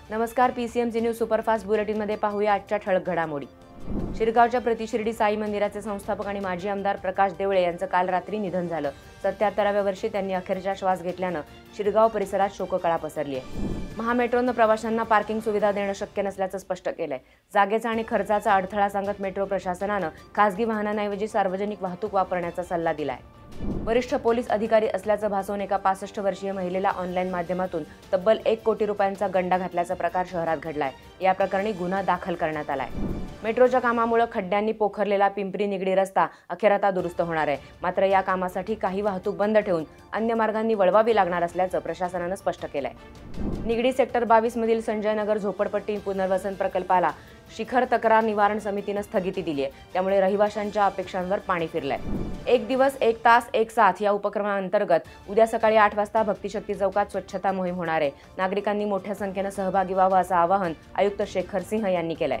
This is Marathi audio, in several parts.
नमस्कार, पीसीएमसी न्यूज सुपरफास्ट बुलेटिनमध्ये पाहूया आजच्या ठळक घडामोडी। शिरगावच्या प्रतिशिर्डी साई मंदिराचे संस्थापक आणि माजी आमदार प्रकाश देवळे यांचं काल रात्री निधन झालं। 77व्या वर्षी त्यांनी अखेरचा श्वास घेतल्यानं शिरगाव परिसरात शोककळा पसरली आहे। महामेट्रोनं प्रवाशांना पार्किंग सुविधा देणं शक्य नसल्याचं स्पष्ट केलंय। जागेचा आणि खर्चाचा अडथळा सांगत मेट्रो प्रशासनानं खासगी वाहनांऐवजी सार्वजनिक वाहतूक वापरण्याचा सल्ला दिलाय। वरिष्ठ पोलीस अधिकारी असल्याचं भासवून एका 65 वर्षीय महिलेला ऑनलाईन माध्यमातून तब्बल 1 कोटी रुपयांचा गंडा घातल्याचा प्रकार शहरात घडलाय। या प्रकरणी गुन्हा दाखल करण्यात आलाय। मेट्रोच्या कामामुळे खड्ड्यांनी पोखरलेला पिंपरी निगडी रस्ता अखेर आता दुरुस्त होणार आहे। मात्र या कामासाठी काही वाहतूक बंद ठेवून अन्य मार्गांनी वळवावी लागणार असल्याचं प्रशासनानं स्पष्ट केलंय। निगडी सेक्टर 22 मधील संजय नगर झोपडपट्टी पुनर्वसन प्रकल्पाला शिखर तक्रार निवारण समितीनं स्थगिती दिली आहे। त्यामुळे रहिवाशांच्या अपेक्षांवर पाणी फिरलंय। एक दिवस एक तास एक साथ या उपक्रमाअंतर्गत उद्या सकाळी 8 वाजता भक्तिशक्ती चौकात स्वच्छता मोहीम होणार आहे। नागरिकांनी मोठ्या संख्येने सहभागी व्हावं असं आवाहन आयुक्त शेखर सिंह यांनी केलंय।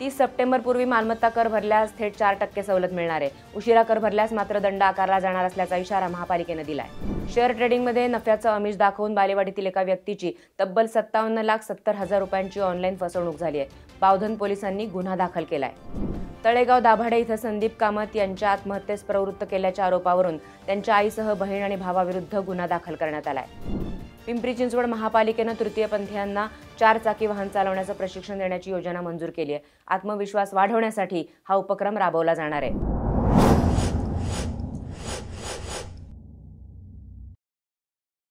30 सप्टेंबरपूर्वी मालमत्ता कर भरल्यास थेट 4% सवलत मिळणार आहे। उशिरा कर भरल्यास मात्र दंड आकारला जाणार असल्याचा इशारा महापालिकेनं दिलाय। शेअर ट्रेडिंगमध्ये नफ्याचं आमिष दाखवून बालेवाडीतील एका व्यक्तीची तब्बल 57,70,000 रुपयांची ऑनलाईन फसवणूक झाली आहे। बावधन पोलिसांनी गुन्हा दाखल केलाय। तळेगाव दाभाडे इथं संदीप कामत यांच्या आत्महत्येस प्रवृत्त केल्याच्या आरोपावरून त्यांच्या आईसह बहीण आणि भावाविरुद्ध गुन्हा दाखल करण्यात आलाय। पिंपरी चिंचवड महापालिकेनं तृतीयपंथीयांना 4 चाकी वाहन चालवण्याचं प्रशिक्षण देण्याची योजना मंजूर केली आहे। आत्मविश्वास वाढवण्यासाठी हा उपक्रम राबवला जाणार आहे।